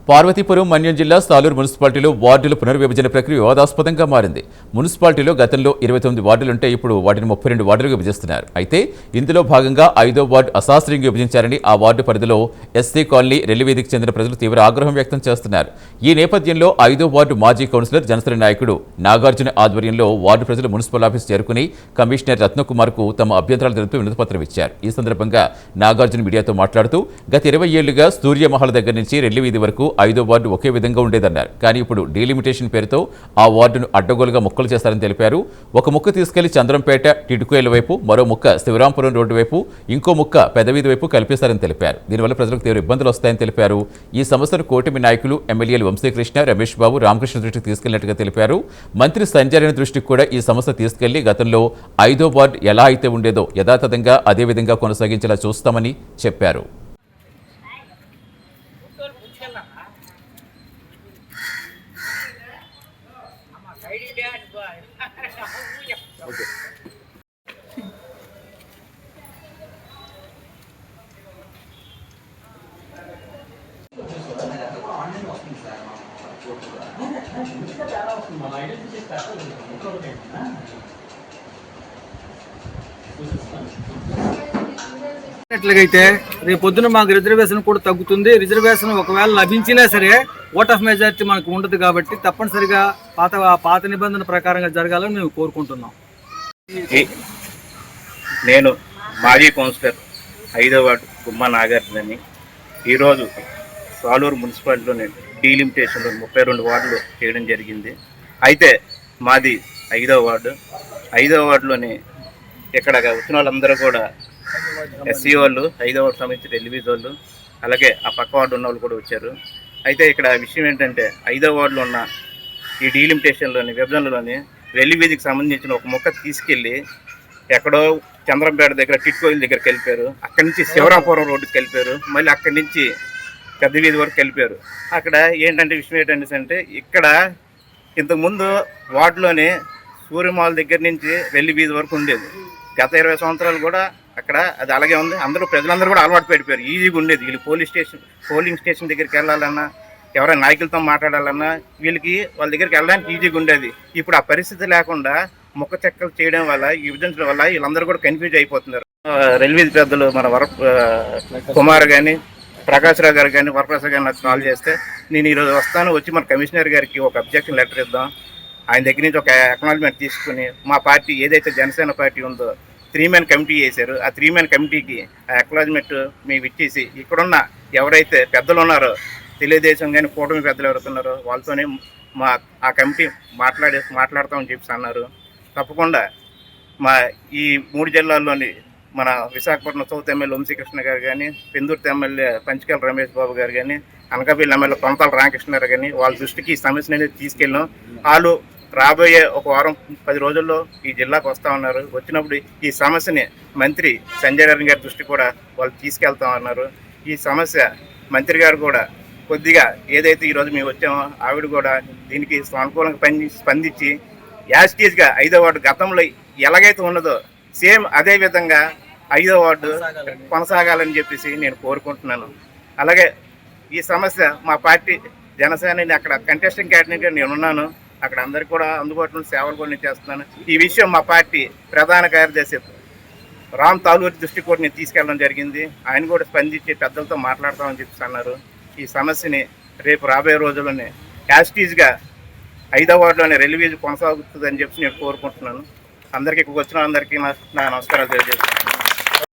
పార్వతీపురం మన్యం జిల్లా సాలూరు మున్సిపాలిటీలో వార్డుల పునర్విభజన ప్రక్రియ వివాదాస్పదంగా మారింది. మున్సిపాలిటీలో గతంలో 29 వార్డులుంటే ఇప్పుడు వాటిని 32 వార్డులుగా విభజిస్తున్నారు. అయితే ఇందులో భాగంగా 5వ వార్డు అశాస్త్రీయంగా విభజించారని ఆ వార్డు పరిధిలో ఎస్సీ కాలనీ రెల్లివీధికి చెందిన ప్రజలు తీవ్ర ఆగ్రహం వ్యక్తం చేస్తున్నారు. ఈ నేపథ్యంలో 5వ వార్డు మాజీ కౌన్సిలర్ జనసేన నాయకుడు నాగార్జున ఆధ్వర్యంలో వార్డు ప్రజలు మున్సిపల్ ఆఫీస్ చేరుకుని కమిషనర్ రత్నకుమార్కు తమ అభ్యంతరాలు తెలుపుతూ వినతిపత్రం ఇచ్చారు. ఈ సందర్భంగా నాగార్జున మీడియాతో మాట్లాడుతూ గత 20 ఏళ్లుగా సూర్యమహల్ దగ్గర నుంచి రెల్లివీధి వరకు 5వ వార్డు ఒకే విధంగా ఉండేదన్నారు. కానీ ఇప్పుడు డీలిమిటేషన్ పేరుతో ఆ వార్డును అడ్డగోలుగా ముక్కలు చేస్తారని తెలిపారు. ఒక ముక్క తీసుకెళ్లి చంద్రంపేట టిటుకోయల వైపు, మరో ముక్క శివరాంపురం రోడ్డు వైపు, ఇంకో ముక్క పెదవీధి వైపు కల్పిస్తారని తెలిపారు. దీనివల్ల ప్రజలకు తీవ్ర ఇబ్బందులు వస్తాయని తెలిపారు. ఈ సమస్యను కూటమి నాయకులు ఎమ్మెల్యేలు వంశీకృష్ణ, రమేష్ బాబు, రామకృష్ణ దృష్టికి తీసుకెళ్లినట్టుగా తెలిపారు. మంత్రి సంజయ్ దృష్టికి కూడా ఈ సమస్య తీసుకెళ్లి గతంలో 5వ వార్డు ఎలా అయితే ఉండేదో యథాతథంగా అదే విధంగా కొనసాగించేలా చూస్తామని చెప్పారు. అయితే రేపు పొద్దున మాకు రిజర్వేషన్ కూడా తగ్గుతుంది. రిజర్వేషన్ ఒకవేళ లభించినా సరే ఓట్ ఆఫ్ మెజారిటీ మనకు ఉండదు కాబట్టి తప్పనిసరిగా పాత నిబంధన ప్రకారంగా జరగాలని మేము కోరుకుంటున్నాం. నేను మాజీ కౌన్సిలర్ 5వ వార్డు గుమ్మా నాగార్జునని ఈరోజు సాలూరు మున్సిపాలిటీలోని డీలిమిటేషన్లో 32 వార్డులు చేయడం జరిగింది. అయితే మాది 5వ వార్డు. 5వ వార్డులోని ఇక్కడ వచ్చిన వాళ్ళందరూ కూడా ఎస్సీ వాళ్ళు, 5వ వార్డు సంబంధించిన రెల్లివీధి వాళ్ళు, అలాగే ఆ పక్క వార్డు ఉన్న వాళ్ళు కూడా వచ్చారు. అయితే ఇక్కడ విషయం ఏంటంటే 5వ వార్డులో ఉన్న ఈ డీలిమిటేషన్లోని విభజనలోని రెల్లివీధికి సంబంధించిన ఒక మొక్క తీసుకెళ్ళి ఎక్కడో చంద్రంపేట దగ్గర టిట్కోయిల దగ్గరికి వెళ్ళిపోయారు. అక్కడి నుంచి శివరాంపురం రోడ్డుకి వెళ్ళిపోయారు. మళ్ళీ అక్కడి నుంచి పెద్ద వీధి వరకు వెళ్ళిపోయారు. అక్కడ ఏంటంటే విషయం ఏంటంటే ఇక్కడ ఇంతకుముందు వార్డులోనే సూర్యమాల దగ్గర నుంచి రెల్లివీధి వరకు ఉండేది. గత 20 సంవత్సరాలు కూడా అక్కడ అది అలాగే ఉంది. ప్రజలందరూ కూడా అలవాటు పడిపోయారు. ఈజీగా ఉండేది. వీళ్ళు పోలింగ్ స్టేషన్ దగ్గరికి వెళ్ళాలన్నా, ఎవరైనా నాయకులతో మాట్లాడాలన్నా వీళ్ళకి వాళ్ళ దగ్గరికి వెళ్ళడానికి ఈజీగా ఉండేది. ఇప్పుడు ఆ పరిస్థితి లేకుండా ముక్క చెక్కలు చేయడం వల్ల, ఈ విభజించడం వల్ల వీళ్ళందరూ కూడా కన్ఫ్యూజ్ అయిపోతున్నారు. రెల్లివీధి పెద్దలు మన కుమార్ కానీ, ప్రకాశ్రావు గారు కానీ, వరప్రసాద్ గారు నాకు కాల్ చేస్తే నేను ఈరోజు వస్తాను, వచ్చి మన కమిషనర్ గారికి ఒక అబ్జెక్షన్ లెటర్ ఇద్దాం, ఆయన దగ్గర నుంచి ఒక అక్నాలజ్మెంట్ తీసుకుని మా పార్టీ ఏదైతే జనసేన పార్టీ ఉందో 3 మ్యాన్ కమిటీ చేశారు. ఆ 3 మ్యాన్ కమిటీకి ఆ అక్నాలజ్మెంట్ మేము ఇచ్చేసి ఇక్కడున్న ఎవరైతే పెద్దలు ఉన్నారో, తెలుగుదేశం కానీ కూటమి పెద్దలు ఎవరుతున్నారో వాళ్ళతోనే ఆ కమిటీ మాట్లాడతామని చెప్పి అన్నారు. తప్పకుండా మా ఈ 3 జిల్లాల్లోని మన విశాఖపట్నం సౌత్ ఎమ్మెల్యే వంశీకృష్ణ గారు కానీ, పెందుర్తి ఎమ్మెల్యే పంచకల రమేష్ బాబు గారు కానీ, అనకాపల్లి ఎమ్మెల్యే కొంతాల రామకృష్ణ గారు కానీ వాళ్ళ దృష్టికి ఈ సమస్యను అనేది తీసుకెళ్ళాం. వాళ్ళు రాబోయే ఒక వారం 10 రోజుల్లో ఈ జిల్లాకు వస్తూ ఉన్నారు. వచ్చినప్పుడు ఈ సమస్యని మంత్రి సంజయ్ గారి దృష్టి కూడా వాళ్ళు తీసుకెళ్తామన్నారు. ఈ సమస్య మంత్రి గారు కూడా కొద్దిగా ఏదైతే ఈరోజు మేము వచ్చామో ఆవిడ కూడా దీనికి సానుకూలంగా స్పందించి యాజిటీజ్గా 5వ వార్డు గతంలో ఎలాగైతే ఉన్నదో సేమ్ అదే విధంగా 5వ వార్డు కొనసాగాలని చెప్పేసి నేను కోరుకుంటున్నాను. అలాగే ఈ సమస్య మా పార్టీ జనసేనని అక్కడ కంటెస్టింగ్ క్యాండిడేట్గా నేను ఉన్నాను. అక్కడ అందరికీ కూడా అందుబాటులో సేవలు కూడా నేను చేస్తున్నాను. ఈ విషయం మా పార్టీ ప్రధాన కార్యదర్శి రామ్ తాలూరు దృష్టికి కూడా నేను తీసుకెళ్ళడం జరిగింది. ఆయన కూడా స్పందించి పెద్దలతో మాట్లాడతామని చెప్పి అన్నారు. ఈ సమస్యని రేపు రాబోయే రోజుల్లోనే యాజిటీజ్గా 5వ వార్డులోనే రెల్లివీధి కొనసాగుతుందని చెప్పి నేను కోరుకుంటున్నాను. అందరికీ వచ్చిన అందరికీ నా నమస్కారాలు తెలియజేస్తున్నాను.